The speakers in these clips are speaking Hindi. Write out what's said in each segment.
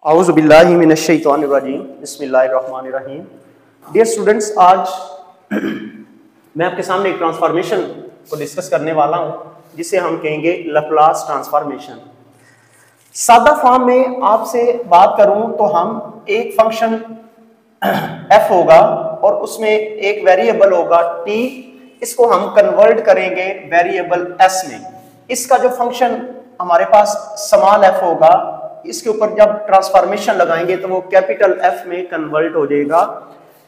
औज़ु बिल्लाहि मिनश्शैतानिर्रजीम बिस्मिल्लाहिर्रहमानिर्रहीम। डियर स्टूडेंट्स, आज मैं आपके सामने एक ट्रांसफॉर्मेशन को डिस्कस करने वाला हूं जिसे हम कहेंगे लैप्लास ट्रांसफॉर्मेशन। सादा फॉर्म में आपसे बात करूं तो हम एक फंक्शन f होगा और उसमें एक वेरिएबल होगा t, इसको हम कन्वर्ट करेंगे वेरिएबल s में। इसका जो फंक्शन हमारे पास स्मॉल f होगा, इसके ऊपर जब ट्रांसफॉर्मेशन लगाएंगे तो वो कैपिटल F में कन्वर्ट हो जाएगा।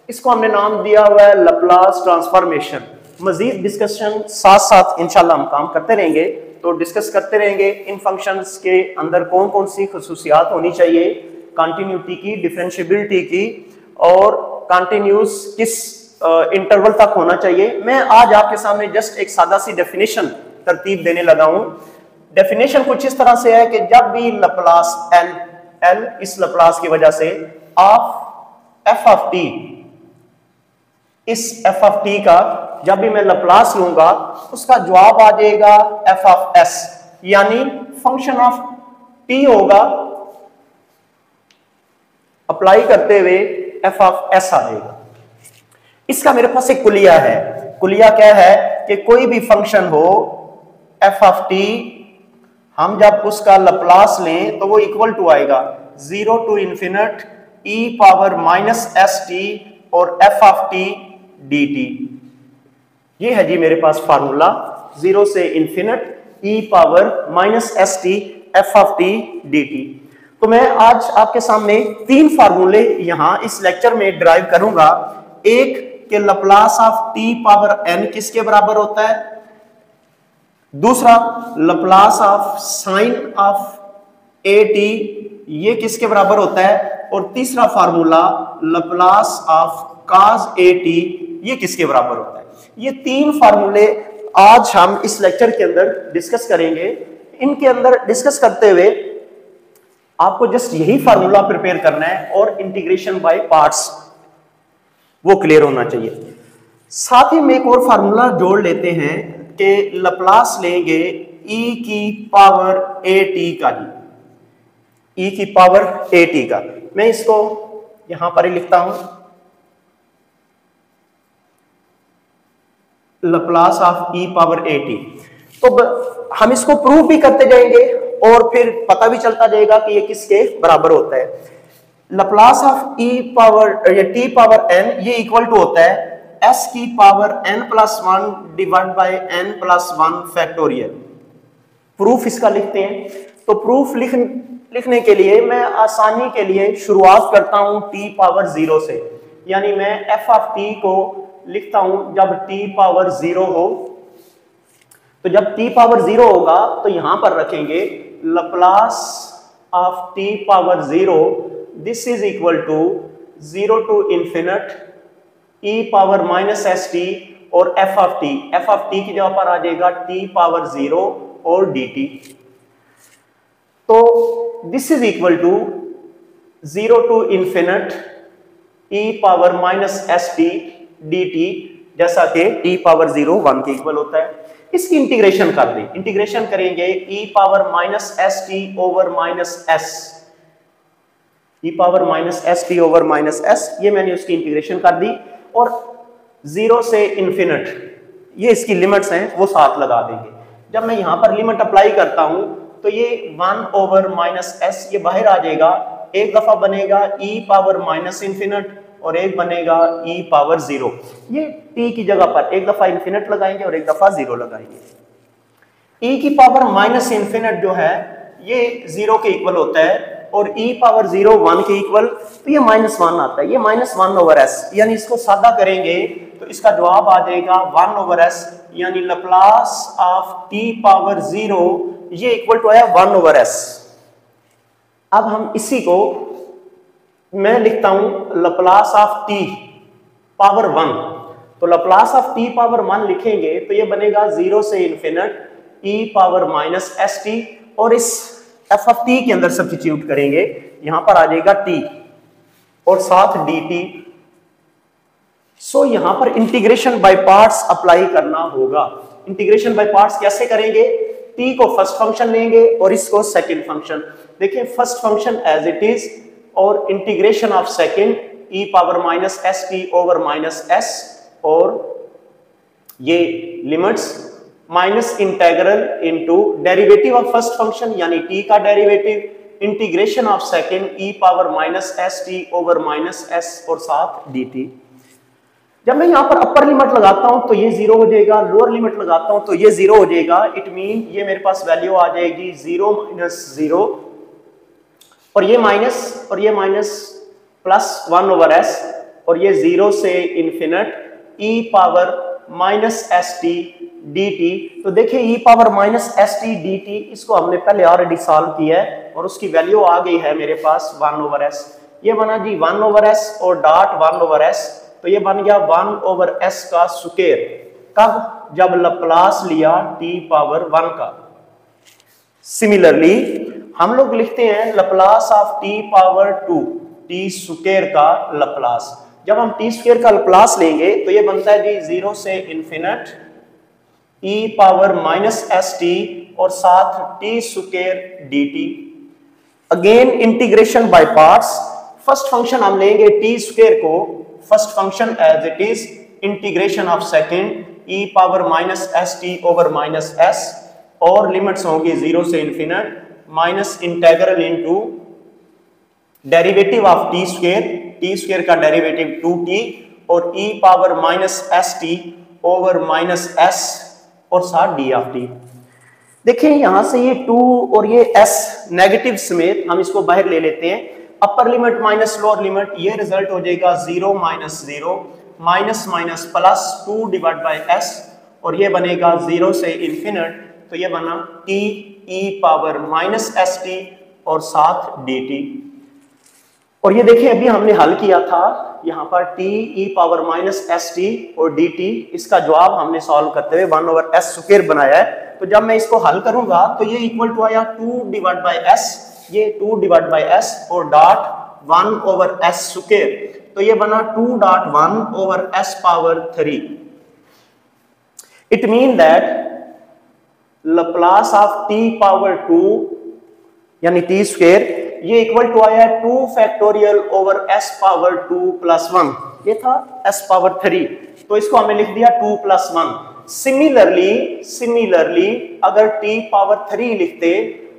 इसको हमने नाम दिया हुआ है लैप्लास ट्रांसफॉर्मेशन। मजीद डिस्कशन साथ साथ इंशाल्लाह हम काम करते रहेंगे, तो डिस्कस करते रहेंगे इन फंक्शंस के अंदर कौन कौन सी खुसूसियात होनी चाहिए, कंटिन्यूटी की, डिफरेंशिएबिलिटी की, और कंटिन्यूस किस इंटरवल तक होना चाहिए। मैं आज आपके सामने जस्ट एक सादा सी डेफिनेशन तरतीब देने लगा हूं। डेफिनेशन कुछ इस तरह से है कि जब भी लैप्लास एल इस लैप्लास की वजह से ऑफ एफ ऑफ टी, इस एफ ऑफ टी का जब भी मैं लैप्लास लूंगा उसका जवाब आ जाएगा एफ ऑफ एस, यानी फंक्शन ऑफ टी होगा अप्लाई करते हुए एफ ऑफ एस आ जाएगा। इसका मेरे पास एक कुलिया है। कुलिया क्या है कि कोई भी फंक्शन हो एफ ऑफ टी, हम जब उसका लैप्लास लें तो वो इक्वल टू आएगा 0 to infinite e power minus S T और F of T D T. ये है जी मेरे पास फार्मूला, 0 से infinite e power minus S T F of T D T. तो मैं आज आपके सामने तीन फार्मूले यहां इस लेक्चर में ड्राइव करूंगा। एक के Laplace of T power n किसके बराबर होता है, दूसरा Laplace of sine of A T ये किसके बराबर होता है, और तीसरा formula Laplace of cos A T ये किसके बराबर होता है। ये तीन फार्मूले आज हम इस लेक्चर के अंदर डिस्कस करेंगे। इनके अंदर डिस्कस करते हुए आपको जस्ट यही फार्मूला प्रिपेयर करना है और इंटीग्रेशन बाय पार्ट्स वो क्लियर होना चाहिए। साथ ही में एक और फार्मूला जोड़ लेते हैं कि लैप्लास लेंगे e की पावर ए टी का, जी e की पावर ए टी का। मैं इसको यहां पर ही लिखता हूं, Laplace of e power A T. तो हम इसको प्रूव भी करते जाएंगे और फिर पता भी चलता जाएगा कि ये किसके बराबर होता है। लैप्लास ऑफ e पावर या t पावर n ये इक्वल टू होता है s की power n plus 1 divide by n plus 1 factorial. Proof इसका लिखते हैं। तो प्रूफ लिखने के लिए मैं आसानी के लिए शुरुआत करता हूं t पावर 0 से, यानी मैं f ऑफ t को लिखता हूं जब t पावर 0 हो। तो जब t पावर 0 होगा तो यहां पर रखेंगे Laplace of t power 0, this is equal to 0 to infinite e power minus S T और f ऑफ t की जगह पर आ जाएगा t पावर 0 और dt। तो this is equal to 0 to infinite e power minus S T dt, जैसा कि t पावर 0 1 के इक्वल होता है। इसकी इंटीग्रेशन कर दें, इंटीग्रेशन करेंगे e power minus S T over minus s, e power minus S T over minus s, ये मैंने उसकी इंटीग्रेशन कर दी। और 0 से इन्फिनिट ये इसकी लिमिट्स हैं वो साथ लगा देंगे। जब मैं यहां पर लिमिट अप्लाई करता हूं तो ये 1 ओवर माइनस s ये बाहर आ जाएगा। एक दफा बनेगा e पावर माइनस इन्फिनिट और एक बनेगा e पावर 0। ये t की जगह पर एक दफा इन्फिनिट लगाएंगे और एक दफा 0 लगाएंगे। e की पावर माइनस इन्फिनिट जो है ये 0 के इक्वल होता है और e पावर 0 1 के इक्वल, तो ये माइनस 1 आता है, ये माइनस 1 ओवर s, यानी इसको सादा करेंगे तो इसका जवाब आ जाएगा 1 ओवर s, यानी लैप्लास ऑफ t पावर 0 ये इक्वल टू है 1 ओवर s। अब हम इसी को मैं लिखता हूं लैप्लास ऑफ t पावर 1। तो लैप्लास ऑफ t पावर 1 लिखेंगे तो ये बनेगा 0 से infinite e power minus S T, और इस एफ ऑफ टी के अंदर सब्स्टिट्यूट करेंगे, यहां पर आ जाएगा t और साथ dt। सो यहां पर इंटीग्रेशन बाय पार्ट्स अप्लाई करना होगा। इंटीग्रेशन बाय पार्ट्स कैसे करेंगे, t को फर्स्ट फंक्शन लेंगे और इसको सेकंड फंक्शन। देखिए first function as it is और integration of second e power minus S T over minus S, और ये limits minus integral into derivative of first function यानी t का derivative, integration of second e power minus S T over minus S और साथ dt। जब मैं यहाँ पर अपर लिमिट लगाता हूं तो ये 0 हो जाएगा, लोअर लिमिट लगाता हूं तो ये 0 हो जाएगा। इट मीन ये मेरे पास वैल्यू आ जाएगी 0 माइनस 0 और ये माइनस प्लस 1 ओवर s और ये 0 से infinite e power minus S T D T. तो देखिए e power minus S T D T, इसको हमने पहले ऑलरेडी सॉल्व किया है और उसकी वैल्यू आ गई है मेरे पास 1 ओवर s। ये बना जी 1 ओवर s और डॉट 1 ओवर s, तो ये बन गया 1 ओवर s का स्क्वायर। कब? जब लप्लास लिया t पावर 1 का। सिमिलरली हम लोग लिखते हैं Laplace of t power 2 t square का लप्लास। जब हम t स्क्वायर का लप्लास लेंगे तो ये बनता है जी 0 से infinite e power minus S T और साथ t square dt। Again integration by parts. First function हम लेंगे t स्क्वायर को first function as it is, integration of second e power minus S T over minus s और लिमिट्स होंगी 0 से infinite minus integral into derivative of t square का डेरिवेटिव 2t और e power minus S T over minus s और साथ d ऑफ t। देखिए यहां से ये 2 और ये s नेगेटिव समेत हम इसको बाहर ले लेते हैं। Upper limit minus lower limit, ये रिजल्ट हो जाएगा 0 minus 0 minus minus plus 2 divide by s और ये बनेगा 0 से इन्फिनिट, तो ये बना t e power minus S T और साथ dt। और ये देखिए अभी हमने हल किया था यहाँ पर t e power minus S T और dt, इसका जवाब हमने सॉल्व करते हुए 1 ओवर s स्क्वायर बनाया है। तो जब मैं इसको हल करूंगा तो ये इक्वल टू आया 2 डिवाइड बाय s, ये 2 डिवाइड बाय s और डॉट 1 ओवर s स्क्वायर, तो ये बना 2 dot 1 over s power 3। It mean that Laplace of t power 2 यानी t स्क्वायर, ये इक्वल टू आया 2 factorial over s power 2 plus 1, ये था s पावर 3, तो इसको हमने लिख दिया 2 प्लस 1। सिमिलरली अगर t पावर 3 लिखते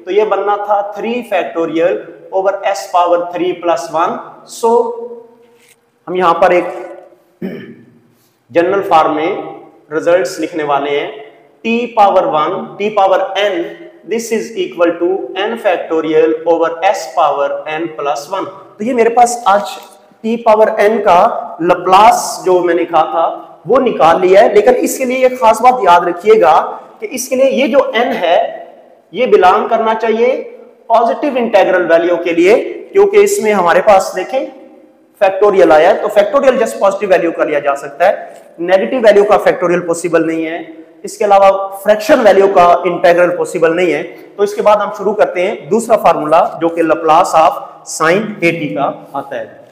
तो ये बनना था 3 factorial over s power 3 plus 1। सो हम यहां पर एक जनरल फॉर्म में रिजल्ट्स लिखने वाले हैं। t power 1 t power n, this is equal to n factorial over s power n plus 1। तो ये मेरे पास आज t पावर n का लप्लास जो मैंने कहा था वो निकाल लिया है। लेकिन इसके लिए एक खास बात याद रखिएगा कि इसके लिए ये जो n है ये बिलोंग करना चाहिए पॉजिटिव इंटीग्रल वैल्यू के लिए, क्योंकि इसमें हमारे पास देखें फैक्टोरियल आया है, तो फैक्टोरियल जस्ट पॉजिटिव वैल्यू का लिया जा सकता है, नेगेटिव वैल्यू का फैक्टोरियल पॉसिबल नहीं है। इसके अलावा फ्रैक्शन वैल्यू का इंटीग्रल पॉसिबल नहीं है। तो इसके बाद हम शुरू करते हैं दूसरा फार्मूला जो कि लप्लास ऑफ साइन 80 का आता है।